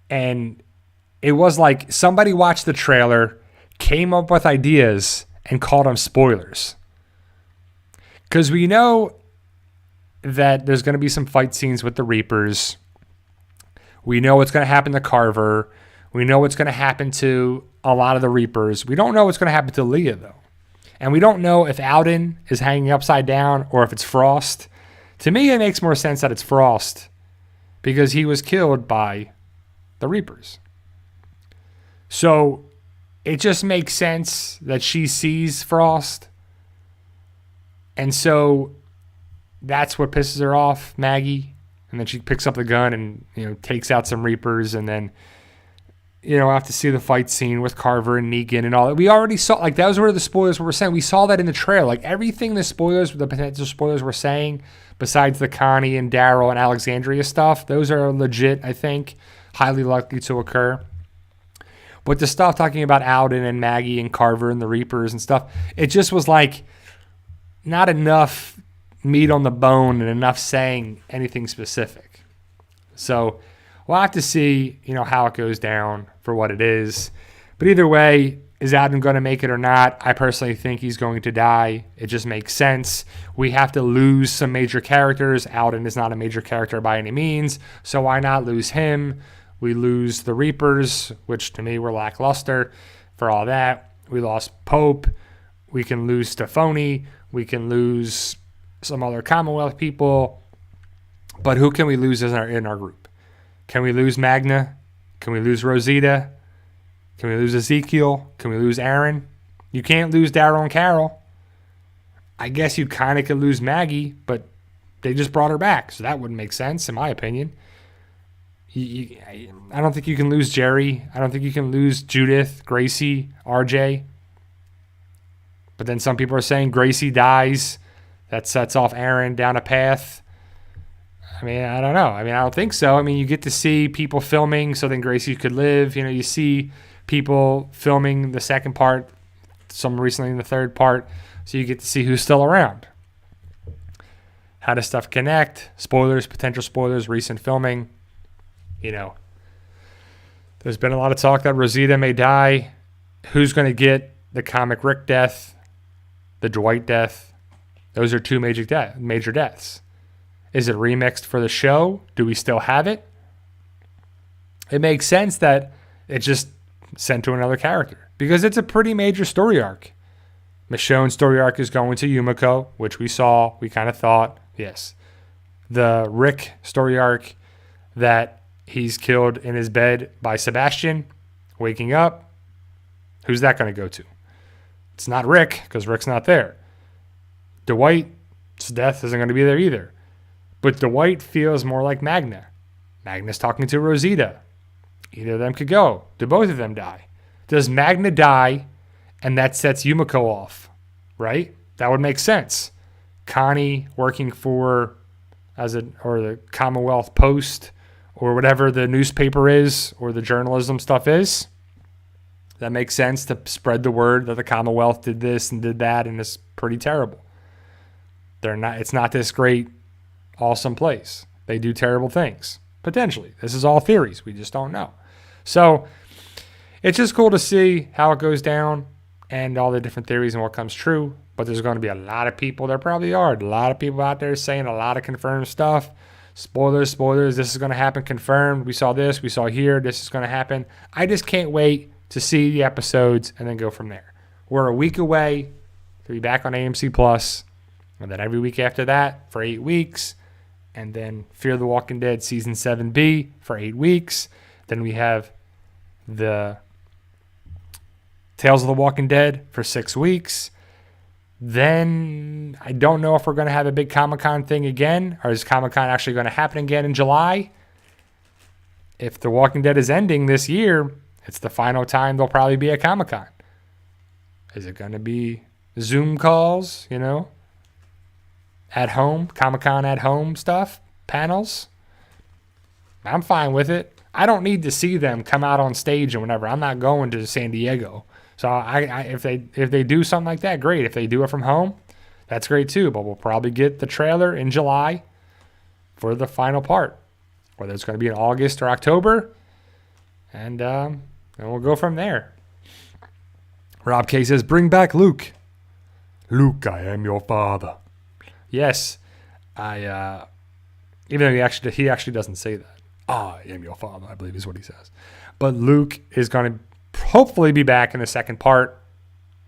[SPEAKER 1] And it was like somebody watched the trailer, came up with ideas, and called them spoilers. Because we know that there's going to be some fight scenes with the Reapers. We know what's going to happen to Carver. We know what's going to happen to a lot of the Reapers. We don't know what's going to happen to Leah, though. And we don't know if Alden is hanging upside down or if it's Frost. To me, it makes more sense that it's Frost because he was killed by the Reapers. So it just makes sense that she sees Frost. And so that's what pisses her off, Maggie. And then she picks up the gun and, takes out some Reapers. And then, I have to see the fight scene with Carver and Negan and all that. We already saw, like, that was where the spoilers were saying. We saw that in the trailer. Like, everything the potential spoilers were saying, besides the Connie and Daryl and Alexandria stuff, those are legit, I think, highly likely to occur. But the stuff talking about Alden and Maggie and Carver and the Reapers and stuff, it just was like not enough meat on the bone and enough saying anything specific. So we'll have to see, how it goes down for what it is. But either way, is Alden going to make it or not? I personally think he's going to die. It just makes sense. We have to lose some major characters. Alden is not a major character by any means, so why not lose him? We lose the Reapers, which to me were lackluster for all that. We lost Pope. We can lose Stephanie. We can lose some other Commonwealth people. But who can we lose in our group? Can we lose Magna? Can we lose Rosita? Can we lose Ezekiel? Can we lose Aaron? You can't lose Daryl and Carol. I guess you kind of could lose Maggie, but they just brought her back, so that wouldn't make sense, in my opinion. I don't think you can lose Jerry. I don't think you can lose Judith, Gracie, RJ. But then some people are saying Gracie dies. That sets off Aaron down a path. I mean, I don't know. I don't think so. You get to see people filming so then Gracie could live. You see people filming the second part, some recently in the third part, so you get to see who's still around. How does stuff connect? Spoilers, potential spoilers, recent filming. There's been a lot of talk that Rosita may die. Who's going to get the comic Rick death, the Dwight death? Those are two major deaths. Is it remixed for the show? Do we still have it? It makes sense that it's just sent to another character because it's a pretty major story arc. Michonne's story arc is going to Yumiko, which we saw. We kind of thought, yes. The Rick story arc that He's killed in his bed by Sebastian, waking up. Who's that going to go to? It's not Rick, because Rick's not there. Dwight's death isn't going to be there either. But Dwight feels more like Magna. Magna's talking to Rosita. Either of them could go. Do both of them die? Does Magna die, and that sets Yumiko off? Right? That would make sense. Connie working for or the Commonwealth Post or whatever the newspaper is or the journalism stuff is. That makes sense to spread the word that the Commonwealth did this and did that, and it's pretty terrible. It's not this great, awesome place. They do terrible things. Potentially. This is all theories. We just don't know. So it's just cool to see how it goes down and all the different theories and what comes true. But there's going to be a lot of people. There probably are a lot of people out there saying a lot of confirmed stuff. Spoilers. This is going to happen. Confirmed. We saw this. We saw here. This is going to happen. I just can't wait to see the episodes and then go from there. We're a week away to be back on AMC Plus, and then every week after that for 8 weeks, and then Fear the Walking Dead Season 7B for 8 weeks. Then we have the Tales of the Walking Dead for 6 weeks. Then I don't know if we're going to have a big Comic-Con thing again, or is Comic-Con actually going to happen again in July? If The Walking Dead is ending this year, it's the final time there'll probably be a Comic-Con. Is it going to be Zoom calls, at home, Comic-Con at home stuff, panels? I'm fine with it. I don't need to see them come out on stage and whatever. I'm not going to San Diego. So if they do something like that, great. If they do it from home, that's great too. But we'll probably get the trailer in July for the final part, whether it's going to be in August or October, and we'll go from there. Rob K says, "Bring back Luke." Luke, I am your father. Yes, even though he actually doesn't say that. I am your father, I believe is what he says. But Luke is going to hopefully be back in the second part.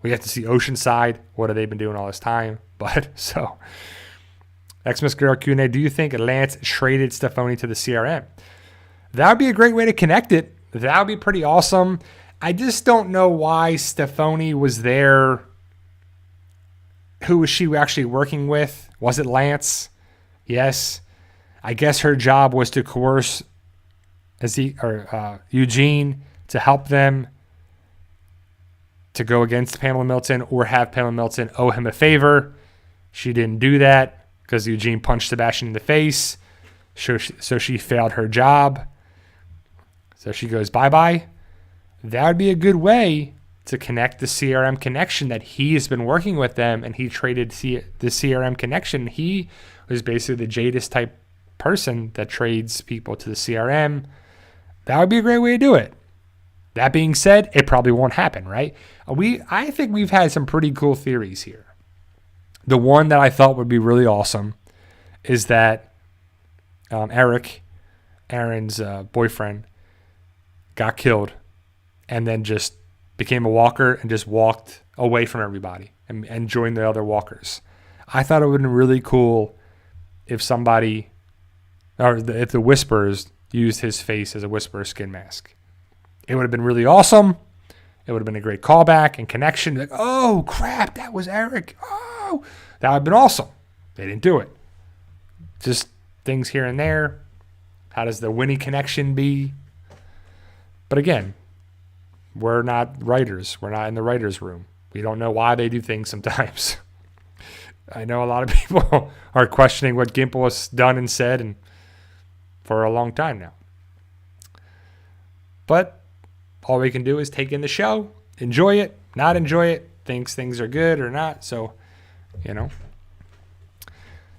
[SPEAKER 1] We have to see Oceanside. What have they been doing all this time? But so, Xmas Girl Q&A, do you think Lance traded Stephanie to the CRM? That would be a great way to connect it. That would be pretty awesome. I just don't know why Stephanie was there. Who was she actually working with? Was it Lance? Yes. I guess her job was to coerce Eugene to help them to go against Pamela Milton or have Pamela Milton owe him a favor. She didn't do that because Eugene punched Sebastian in the face. So she failed her job. So she goes bye-bye. That would be a good way to connect the CRM connection that he has been working with them, and he traded the CRM connection. He was basically the Jadis type person that trades people to the CRM. That would be a great way to do it. That being said, it probably won't happen, right? I think we've had some pretty cool theories here. The one that I thought would be really awesome is that Eric, Aaron's boyfriend, got killed and then just became a walker and just walked away from everybody and joined the other walkers. I thought it would have been really cool if if the Whisperers used his face as a Whisperer skin mask. It would have been really awesome. It would have been a great callback and connection. Like, oh, crap, that was Eric. Oh, that would have been awesome. They didn't do it. Just things here and there. How does the Winnie connection be? But again, we're not writers. We're not in the writer's room. We don't know why they do things sometimes. I know a lot of people are questioning what Gimple has done and said and for a long time now. But all we can do is take in the show, enjoy it, not enjoy it, thinks things are good or not. So,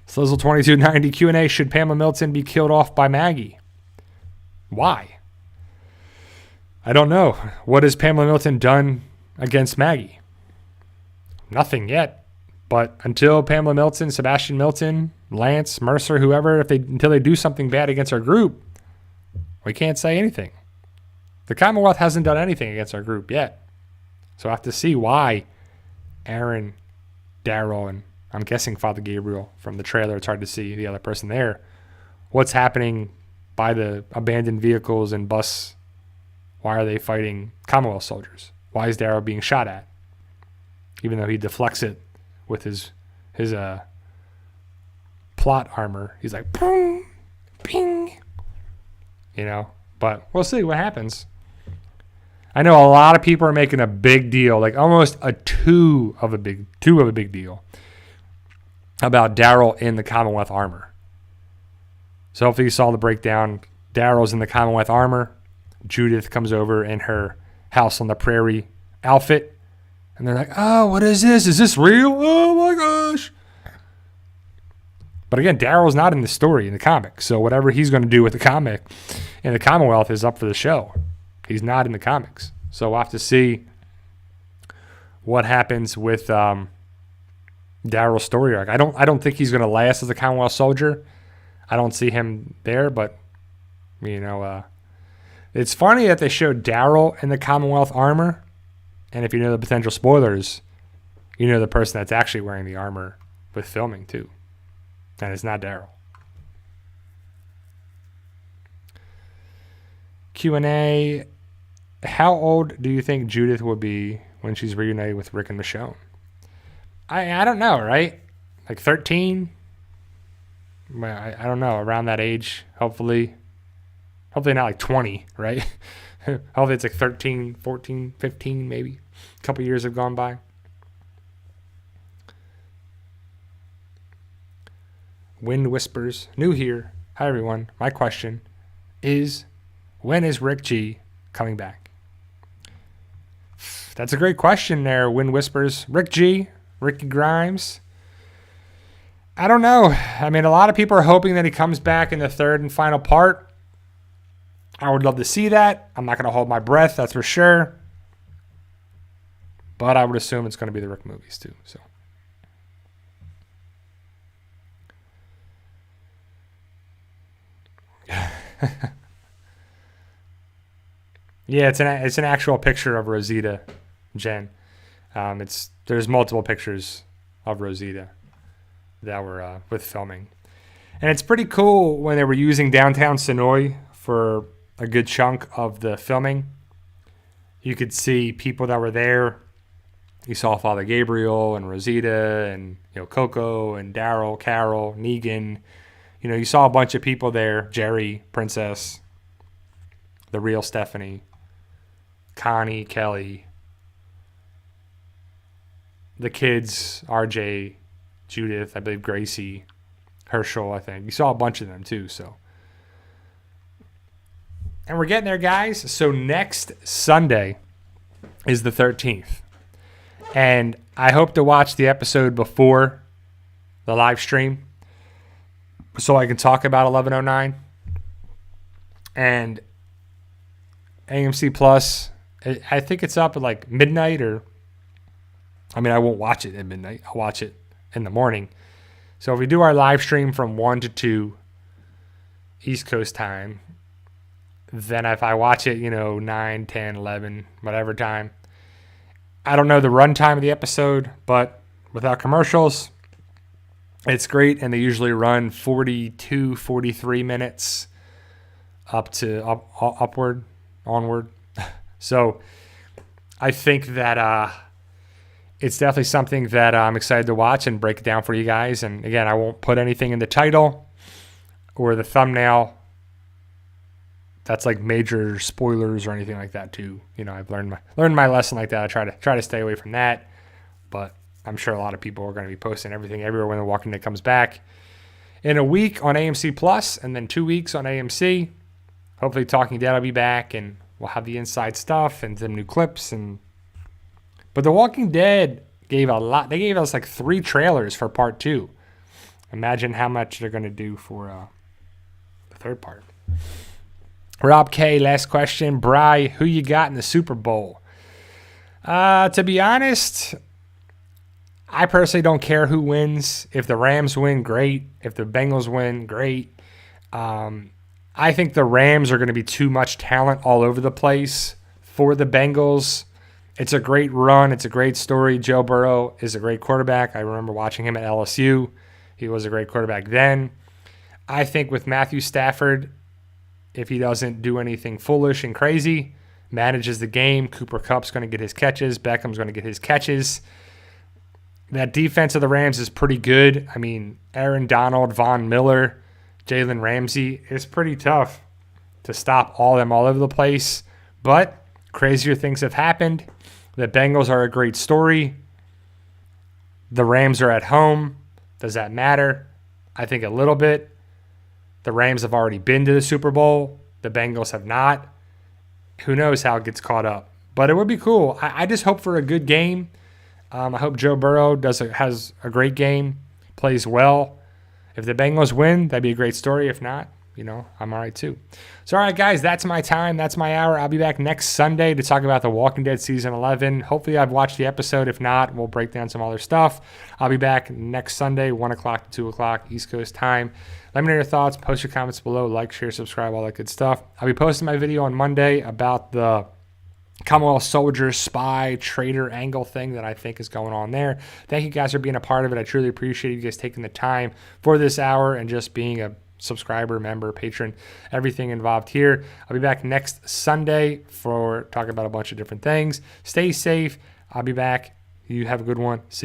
[SPEAKER 1] Slizzle2290 Q&A, should Pamela Milton be killed off by Maggie? Why? I don't know. What has Pamela Milton done against Maggie? Nothing yet. But until Pamela Milton, Sebastian Milton, Lance, Mercer, whoever, until they do something bad against our group, we can't say anything. The Commonwealth hasn't done anything against our group yet. So I have to see why Aaron, Daryl, and I'm guessing Father Gabriel from the trailer, it's hard to see the other person there. What's happening by the abandoned vehicles and bus. Why are they fighting Commonwealth soldiers? Why is Darrow being shot at? Even though he deflects it with his plot armor. He's like, boom, ping. But we'll see what happens. I know a lot of people are making a big deal, like almost a two of a big deal about Darrow in the Commonwealth armor. So hopefully you saw the breakdown. Darrow's in the Commonwealth armor. Judith comes over in her House on the Prairie outfit. And they're like, oh, what is this? Is this real? Oh my gosh. But again, Darrow's not in the story, in the comic. So whatever he's going to do with the comic in the Commonwealth is up for the show. He's not in the comics. So we'll have to see what happens with Darrow's story arc. I don't think he's going to last as a Commonwealth soldier. I don't see him there, but it's funny that they showed Darrow in the Commonwealth armor. And if you know the potential spoilers, you know the person that's actually wearing the armor with filming too. And it's not Darrow. Q&A. How old do you think Judith will be when she's reunited with Rick and Michonne? I don't know, right? Like 13? I don't know. Around that age, hopefully. Hopefully not like 20, right? Hopefully it's like 13, 14, 15 maybe. A couple years have gone by. Wind Whispers. New here. Hi, everyone. My question is, when is Rick G coming back? That's a great question there, Wind Whispers. Rick G, Ricky Grimes. I don't know. I mean, a lot of people are hoping that he comes back in the third and final part. I would love to see that. I'm not going to hold my breath, that's for sure. But I would assume it's going to be the Rick movies too. So. Yeah, it's an actual picture of Rosita, Jen. There's multiple pictures of Rosita that were with filming, and it's pretty cool when they were using downtown Sonoy for a good chunk of the filming. You could see people that were there. You saw Father Gabriel and Rosita and Coco and Daryl, Carol, Negan. You saw a bunch of people there. Jerry, Princess, the real Stephanie, Connie, Kelly, the kids, RJ, Judith, I believe Gracie, Herschel, I think. You saw a bunch of them too, so. And we're getting there, guys. So next Sunday is the 13th. And I hope to watch the episode before the live stream so I can talk about 1109. And AMC Plus, I think it's up at like midnight I won't watch it at midnight. I'll watch it in the morning. So if we do our live stream from 1 to 2 East Coast time, then if I watch it, 9, 10, 11, whatever time, I don't know the runtime of the episode, but without commercials, it's great. And they usually run 42, 43 minutes upward, onward. So I think that it's definitely something that I'm excited to watch and break it down for you guys. And again, I won't put anything in the title or the thumbnail that's like major spoilers or anything like that too. I've learned my lesson like that. I try to stay away from that, but I'm sure a lot of people are going to be posting everything everywhere when The Walking Dead comes back in a week on AMC Plus and then 2 weeks on AMC. Hopefully Talking Dead will be back and we'll have the inside stuff and some new clips. But The Walking Dead gave a lot. They gave us like 3 trailers for part 2. Imagine how much they're going to do for the third part. Rob K, last question. Bri, who you got in the Super Bowl? To be honest, I personally don't care who wins. If the Rams win, great. If the Bengals win, great. I think the Rams are going to be too much talent all over the place for the Bengals. It's a great run. It's a great story. Joe Burrow is a great quarterback. I remember watching him at LSU. He was a great quarterback then. I think with Matthew Stafford if he doesn't do anything foolish and crazy, manages the game. Cooper Kupp's going to get his catches. Beckham's going to get his catches. That defense of the Rams is pretty good. I mean, Aaron Donald, Von Miller, Jalen Ramsey, it's pretty tough to stop all of them all over the place. But crazier things have happened. The Bengals are a great story. The Rams are at home. Does that matter? I think a little bit. The Rams have already been to the Super Bowl. The Bengals have not. Who knows how it gets caught up. But it would be cool. I just hope for a good game. I hope Joe Burrow has a great game, plays well. If the Bengals win, that'd be a great story. If not, I'm all right too. So, all right, guys, that's my time. That's my hour. I'll be back next Sunday to talk about The Walking Dead Season 11. Hopefully, I've watched the episode. If not, we'll break down some other stuff. I'll be back next Sunday, 1 o'clock to 2 o'clock East Coast time. Let me know your thoughts. Post your comments below. Like, share, subscribe, all that good stuff. I'll be posting my video on Monday about the Commonwealth soldier, spy, traitor angle thing that I think is going on there. Thank you guys for being a part of it. I truly appreciate you guys taking the time for this hour and just being a subscriber, member, patron, everything involved here. I'll be back next Sunday for talking about a bunch of different things. Stay safe. I'll be back. You have a good one. See you.